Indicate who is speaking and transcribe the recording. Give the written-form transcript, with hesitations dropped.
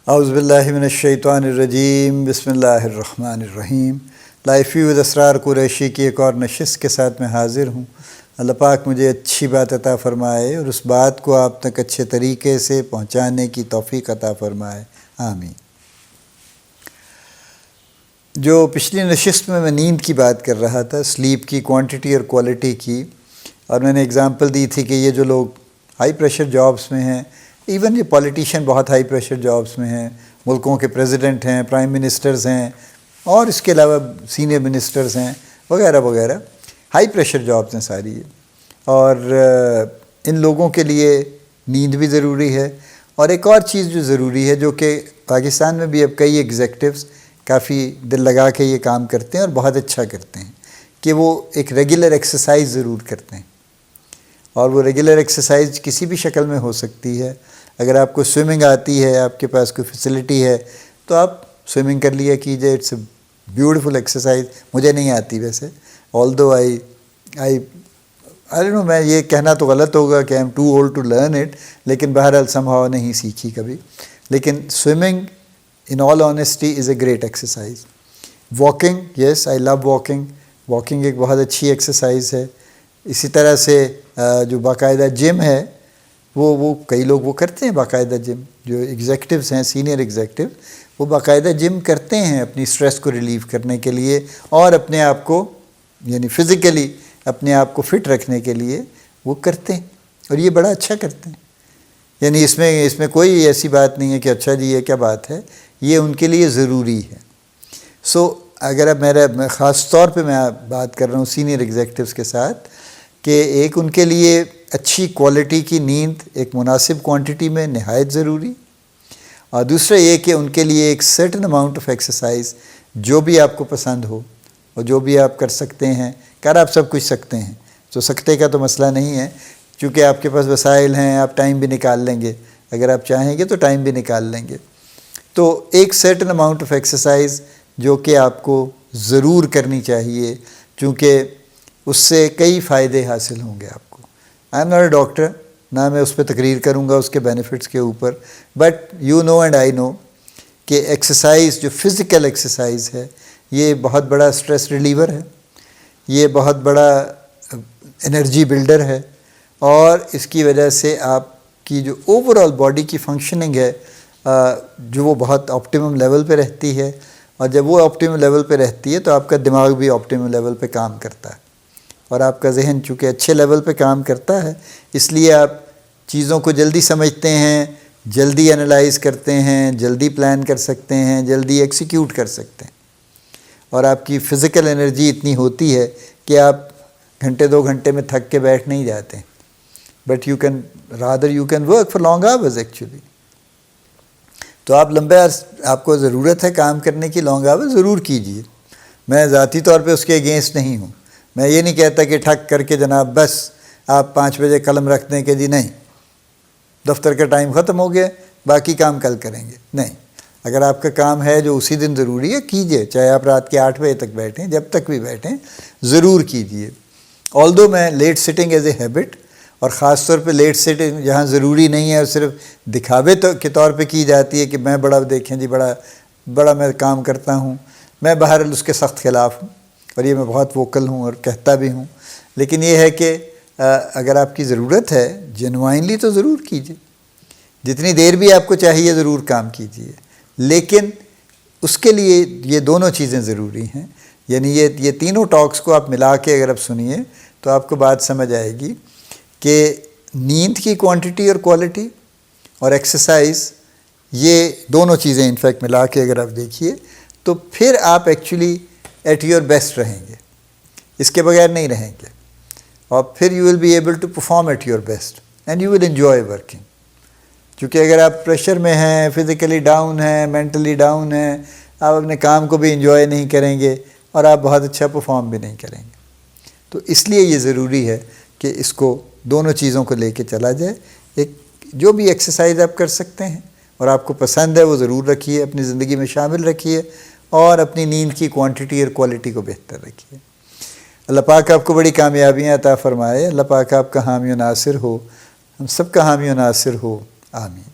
Speaker 1: اعوذ باللہ من الشیطان الرجیم، بسم اللہ الرحمن الرحیم۔ لائف ویو ود اسرار قریشی کی ایک اور نشست کے ساتھ میں حاضر ہوں۔ اللہ پاک مجھے اچھی بات عطا فرمائے اور اس بات کو آپ تک اچھے طریقے سے پہنچانے کی توفیق عطا فرمائے، آمین۔ جو پچھلی نشست میں نیند کی بات کر رہا تھا، سلیپ کی کوانٹٹی اور کوالٹی کی، اور میں نے اگزامپل دی تھی کہ یہ جو لوگ ہائی پریشر جابس میں ہیں، ایون یہ پولیٹیشین بہت ہائی پریشر جابس میں ہیں، ملکوں کے پریزیڈنٹ ہیں، پرائم منسٹرز ہیں، اور اس کے علاوہ سینئر منسٹرز ہیں وغیرہ وغیرہ، ہائی پریشر جابس ہیں ساری یہ، اور ان لوگوں کے لیے نیند بھی ضروری ہے۔ اور ایک اور چیز جو ضروری ہے، جو کہ پاکستان میں بھی اب کئی ایگزیکٹوز کافی دل لگا کے یہ کام کرتے ہیں اور بہت اچھا کرتے ہیں، کہ وہ ایک ریگولر ایکسرسائز ضرور کرتے ہیں۔ اور وہ ریگولر ایکسرسائز کسی بھی شکل میں ہو سکتی ہے۔ اگر آپ کو سوئمنگ آتی ہے، آپ کے پاس کوئی فیسلٹی ہے، تو آپ سوئمنگ کر لیا کیجئے، اٹس اے بیوٹیفل ایکسرسائز۔ مجھے نہیں آتی ویسے، آلدو آئی ڈونٹ نو، میں یہ کہنا تو غلط ہوگا کہ I am too old to learn it, لیکن بہرحال سم ہاؤ نہیں سیکھی کبھی۔ لیکن swimming in all honesty is a great exercise. Walking, yes I love walking, walking ایک بہت اچھی ایکسرسائز ہے۔ اسی طرح سے جو باقاعدہ جم ہے، وہ کئی لوگ وہ کرتے ہیں باقاعدہ جم، جو ایگزیکٹوز ہیں، سینئر ایگزیکٹو، وہ باقاعدہ جم کرتے ہیں اپنی سٹریس کو ریلیو کرنے کے لیے اور اپنے آپ کو یعنی فزیکلی اپنے آپ کو فٹ رکھنے کے لیے وہ کرتے ہیں، اور یہ بڑا اچھا کرتے ہیں۔ یعنی اس میں کوئی ایسی بات نہیں ہے کہ اچھا جی یہ کیا بات ہے، یہ ان کے لیے ضروری ہے۔ اگر اب میں خاص طور پہ میں بات کر رہا ہوں سینئر ایگزیکٹوز کے ساتھ، کہ ایک ان کے لیے اچھی کوالٹی کی نیند ایک مناسب کوانٹٹی میں نہایت ضروری، اور دوسرا یہ کہ ان کے لیے ایک سرٹن اماؤنٹ آف ایکسرسائز جو بھی آپ کو پسند ہو اور جو بھی آپ کر سکتے ہیں، آپ سب کچھ سکتے ہیں، تو سکتے کا تو مسئلہ نہیں ہے، چونکہ آپ کے پاس وسائل ہیں، آپ ٹائم بھی نکال لیں گے، اگر آپ چاہیں گے تو ٹائم بھی نکال لیں گے۔ تو ایک سرٹن اماؤنٹ آف ایکسرسائز جو کہ آپ کو ضرور کرنی چاہیے، چونکہ اس سے کئی فائدے حاصل ہوں گے آپ کو۔ I am not a doctor, نہ میں اس پہ تقریر کروں گا اس کے بینیفٹس کے اوپر، but you know and I know کہ ایکسرسائز جو فزیکل ایکسرسائز ہے، یہ بہت بڑا اسٹریس ریلیور ہے، یہ بہت بڑا انرجی بلڈر ہے، اور اس کی وجہ سے آپ کی جو اوور آل باڈی کی فنکشننگ ہے، جو وہ بہت آپٹیمم لیول پہ رہتی ہے، اور جب وہ آپٹیمم لیول پہ رہتی ہے تو آپ کا دماغ بھی آپٹیمم لیول پہ کام کرتا ہے، اور آپ کا ذہن چونکہ اچھے لیول پہ کام کرتا ہے، اس لیے آپ چیزوں کو جلدی سمجھتے ہیں، جلدی انالائز کرتے ہیں، جلدی پلان کر سکتے ہیں، جلدی ایکسیکیوٹ کر سکتے ہیں، اور آپ کی فزیکل انرجی اتنی ہوتی ہے کہ آپ گھنٹے 2 گھنٹے میں تھک کے بیٹھ نہیں جاتے، but you can work for long hours actually. تو آپ آپ کو ضرورت ہے کام کرنے کی، لانگ آورز ضرور کیجیے۔ میں ذاتی طور پہ اس کے اگینسٹ نہیں ہوں، میں یہ نہیں کہتا کہ ٹھک کر کے جناب بس آپ 5 بجے قلم رکھ دیں کہ جی نہیں دفتر کا ٹائم ختم ہو گیا، باقی کام کل کریں گے، نہیں۔ اگر آپ کا کام ہے جو اسی دن ضروری ہے، کیجئے، چاہے آپ رات کے 8 بجے تک بیٹھیں، جب تک بھی بیٹھیں ضرور کیجئے۔ آلدو میں late sitting as a habit, اور خاص طور پہ لیٹ سٹنگ جہاں ضروری نہیں ہے اور صرف دکھاوے کے طور پہ کی جاتی ہے کہ میں بڑا دیکھیں جی بڑا میں کام کرتا ہوں، میں بہرحال اس کے سخت خلاف ہوں، اور یہ میں بہت ووکل ہوں اور کہتا بھی ہوں۔ لیکن یہ ہے کہ اگر آپ کی ضرورت ہے جینوائنلی تو ضرور کیجیے، جتنی دیر بھی آپ کو چاہیے ضرور کام کیجیے، لیکن اس کے لیے یہ دونوں چیزیں ضروری ہیں۔ یعنی یہ تینوں ٹاکس کو آپ ملا کے اگر آپ سنیے تو آپ کو بات سمجھ آئے گی کہ نیند کی کوانٹٹی اور کوالٹی اور ایکسرسائز، یہ دونوں چیزیں انفیکٹ ملا کے اگر آپ دیکھیے تو پھر آپ ایکچولی ایٹ یور بیسٹ رہیں گے، اس کے بغیر نہیں رہیں گے، اور پھر you will be able to perform at your best and you will enjoy working. کیونکہ اگر آپ پریشر میں ہیں، فزیکلی ڈاؤن ہیں، مینٹلی ڈاؤن ہیں، آپ اپنے کام کو بھی انجوائے نہیں کریں گے اور آپ بہت اچھا پرفارم بھی نہیں کریں گے۔ تو اس لیے یہ ضروری ہے کہ اس کو دونوں چیزوں کو لے کے چلا جائے۔ ایک جو بھی ایکسرسائز آپ کر سکتے ہیں اور آپ کو پسند ہے وہ ضرور رکھیے، اپنی زندگی میں شامل رکھیے، اور اپنی نیند کی کوانٹٹی اور کوالٹی کو بہتر رکھیے۔ اللہ پاک آپ کو بڑی کامیابیاں عطا فرمائے، اللہ پاک آپ کا حامی و ناصر ہو، ہم سب کا حامی و ناصر ہو، آمین۔